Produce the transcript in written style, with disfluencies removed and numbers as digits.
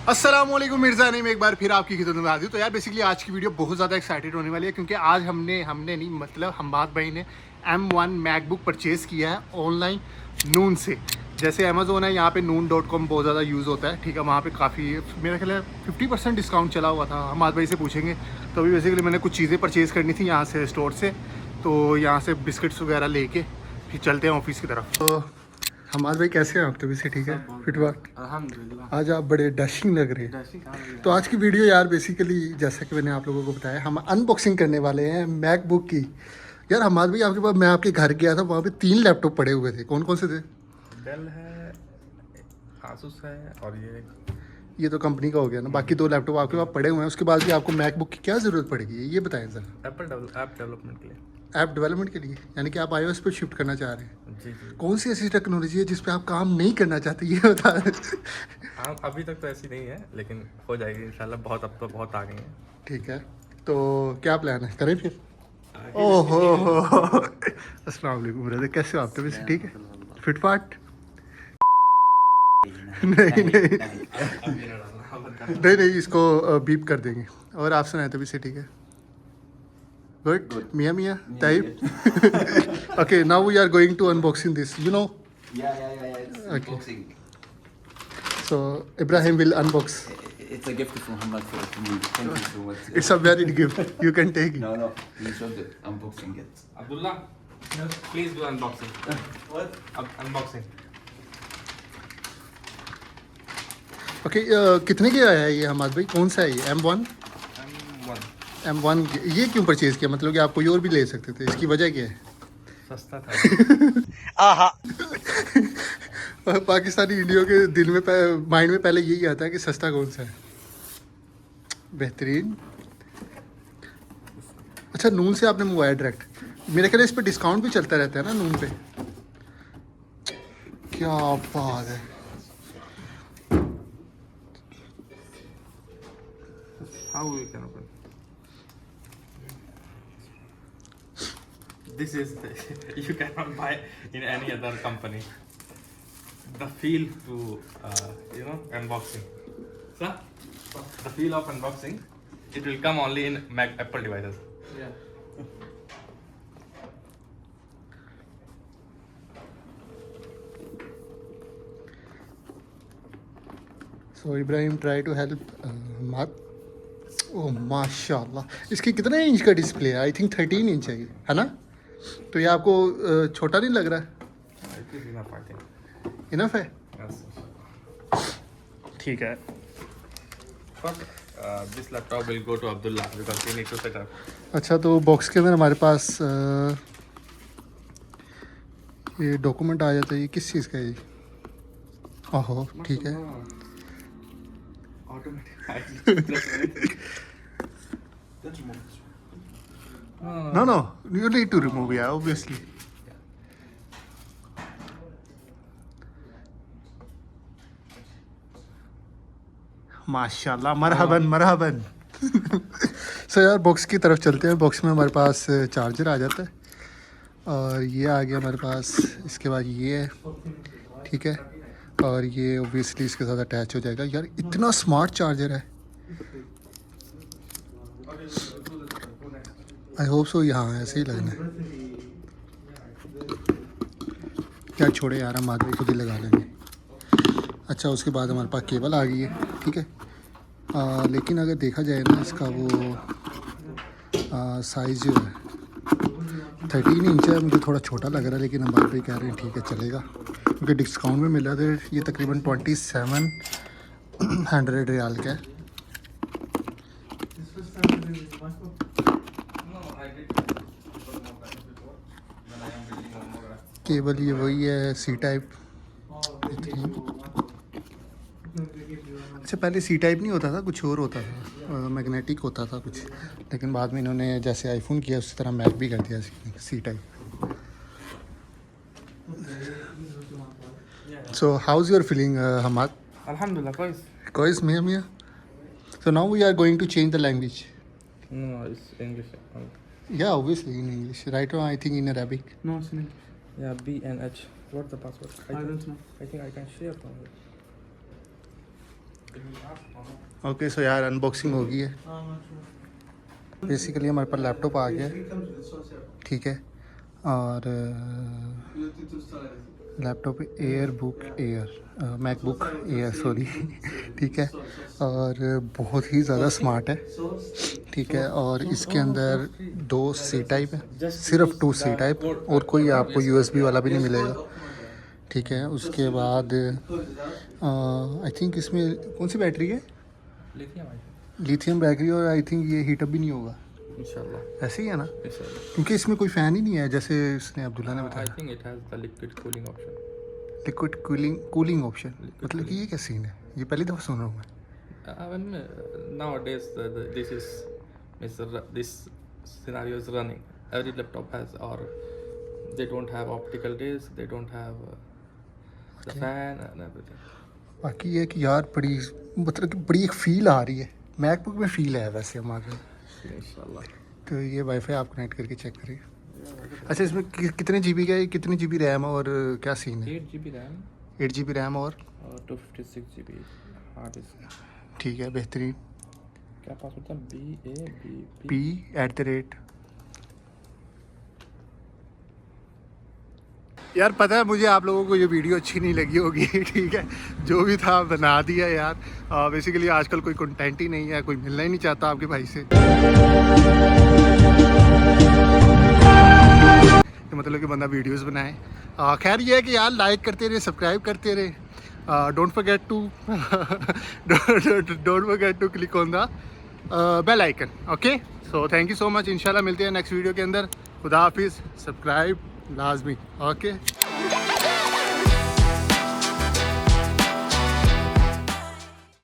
अस्सलाम वालेकुम मिर्ज़ा नहीं, मैं एक बार फिर आपकी खिदमत में हाजिर हूं। तो यार बेसिकली आज की वीडियो बहुत ज़्यादा एक्साइटेड होने वाली है क्योंकि आज हमने नहीं मतलब हम्माद भाई ने M1 मैकबुक परचेज़ किया है ऑनलाइन नून से। जैसे अमेज़ोन है, यहाँ पे noon.com बहुत ज़्यादा यूज़ होता है, ठीक है। वहाँ पे काफ़ी मेरा ख्याल है 50% डिस्काउंट चला हुआ था। हम्माद भाई से पूछेंगे। तो अभी बेसिकली मैंने कुछ चीज़ें परचेज़ करनी थी यहाँ से स्टोर से, तो यहाँ से बिस्किट्स वगैरह लेके फिर चलते हैं ऑफिस की तरफ। तो हमाद भाई कैसे हैं आप? तभी से ठीक है, फिटवाट अल्हम्दुलिल्लाह। आज आप बड़े डैशिंग लग रहे हैं। तो आज की वीडियो यार बेसिकली जैसा कि मैंने आप लोगों को बताया, हम अनबॉक्सिंग करने वाले हैं मैकबुक की। यार हमाद भाई आपके पास, मैं आपके घर गया था, वहाँ पे 3 लैपटॉप पड़े हुए थे। कौन कौन से थे? डेल है, आसूस है और ये तो कंपनी का हो गया ना। बाकी 2 लैपटॉप आपके पास पड़े हुए हैं, उसके बाद भी आपको मैकबुक की क्या ज़रूरत पड़ेगी ये बताएं सर। ऐप डेवलपमेंट के लिए। ऐप डेवलपमेंट के लिए, यानी कि आप iOS पर शिफ्ट करना चाह रहे हैं। जी जी। कौन सी ऐसी टेक्नोलॉजी है जिस पे आप काम नहीं करना चाहते ये बता रहे हैं। हाँ, अभी तक तो ऐसी नहीं है लेकिन हो जाएगी इंशाल्लाह। बहुत अब तो बहुत आ गई हैं। ठीक है, तो क्या प्लान है, करें फिर? ओहो अस्सलाम वालेकुम ब्रदर, कैसे हो आप? तभी से ठीक है, फिटफाट? नहीं नहीं नहीं नहीं, इसको बीप कर देंगे। और आप सुनाए? तभी से ठीक है, गुड मियाँ मियाँ type. Okay, now we are going to unboxing this, you know. Yeah. It's Okay. unboxing. So Ibrahim will unbox. It's a gift from Muhammad for me. Thank you so much. It's a very gift, you can take it. No. You should unboxing it. Abdullah, please do unboxing. What? Unboxing. Okay कितने के आया है ये हमाद भाई? कौन सा है ये? M1? M1 M1 ये क्यों परचेज किया? मतलब कि आप कोई और भी ले सकते थे, इसकी वजह क्या है? सस्ता था। आहा पाकिस्तानी इंडियों के दिल में माइंड में पहले यही आता है कि सस्ता कौन सा है। बेहतरीन। अच्छा, नून से आपने मंगवाया डायरेक्ट? मेरे ख्याल इस पे डिस्काउंट भी चलता रहता है ना नून पे। क्या बात है। How we can open? This is you cannot buy in any other company. The feel to unboxing. Sir, the feel of unboxing, it will come only in Apple devices. Yeah. So Ibrahim try to help मात। Oh माशाल्लाह, इसकी कितने inch का display है? I think 13 inch है ना? तो ये आपको छोटा नहीं लग रहा है? It is enough, I think. Enough है? Yes. ठीक है। But this laptop will go to Abdullah because he need to set up. अच्छा, तो बॉक्स के अंदर हमारे पास ये डॉक्यूमेंट आ जाता है। ये किस चीज़ का है ये? ओहो ठीक है। No, you need to remove, yeah, obviously. माशाल्लाह, मरहबन। सो यार बॉक्स की तरफ चलते हैं। बॉक्स में हमारे पास चार्जर आ जाता है और ये आ गया हमारे पास। इसके बाद ये है, ठीक है, और ये ओबियसली इसके साथ अटैच हो जाएगा। यार इतना स्मार्ट चार्जर है। आई होप सो यहाँ ऐसे ही लगना है। क्या छोड़े यार, हम आगे खुद ही लगा लेंगे। अच्छा, उसके बाद हमारे पास केबल आ गई है, ठीक है। लेकिन अगर देखा जाए ना, इसका वो साइज़ जो है 13 इंच है। मुझे थोड़ा छोटा लग रहा है, लेकिन हमारे पे कह रहे हैं ठीक है चलेगा, क्योंकि डिस्काउंट में मिला था। ये तकरीबन 2700 रियाल का है। केबल ये वही है, सी टाइप। अच्छा, पहले सी टाइप नहीं होता था, कुछ और होता था, मैग्नेटिक होता था कुछ, लेकिन बाद में इन्होंने जैसे आईफोन किया उसी तरह मैक भी कर दिया C type. So how is your feeling Hamad? Alhamdulillah, guys. कोइस मियाँ। So now we are going to change the language. No, it's English. Yeah, obviously in English. Right now, I think in Arabic. No, it's in English. Yeah, B and H. What's the password? I don't know. I think I can share from it. Okay so यार unboxing हो गई है। Basically हमारे पास laptop आ गया है, ठीक है, और laptop air book air MacBook air sorry ठीक है, और बहुत ही ज़्यादा स्मार्ट है, ठीक है, और इसके अंदर 2 सी टाइप है, सिर्फ 2 सी टाइप, और कोई आपको USB वाला भी नहीं मिलेगा, ठीक है। उसके बाद आई थिंक इसमें कौन सी बैटरी है? लिथियम बैटरी, और आई थिंक ये हीटअप भी नहीं होगा, इंशाल्लाह ऐसे ही है ना, इंशाल्लाह। क्योंकि इसमें कोई फ़ैन ही नहीं है जैसे इसने अब्दुल्ला ने I बताया। think it has the liquid cooling option. Liquid cooling option, मतलब कि ये क्या सीन है? ये पहली दफ़ा सुन रहा हूँ मैं। Nowadays this scenario is running. Every laptop has, or they don't have optical disc, they don't have the fan and everything. बाकी ये कि यार बड़ी, मतलब कि बड़ी एक फ़ील आ रही है, मैकबुक में फ़ील है वैसे हमारे। इंशाल्लाह। तो ये वाईफाई आप कनेक्ट करके चेक करिए। अच्छा, इसमें कितने GB का है, कितने GB रैम और क्या सीन है? 8 GB RAM 8 GB रैम और 256 GB हार्ड डिस्क। ठीक है, बेहतरीन। क्या पासवर्ड था? BABP P@। यार पता है मुझे आप लोगों को ये वीडियो अच्छी नहीं लगी होगी ठीक है, जो भी था बना दिया यार। बेसिकली आजकल कोई कंटेंट ही नहीं है, कोई मिलना ही नहीं चाहता आपके भाई से, तो मतलब कि बंदा वीडियोस बनाए। खैर ये है कि यार लाइक करते रहे, सब्सक्राइब करते रहे, don't forget to click on the bell icon. Okay, so thank you so much. इंशाल्लाह मिलते हैं नेक्स्ट वीडियो के अंदर। खुदा हाफिज़, सब्सक्राइब लाजमी। ओके।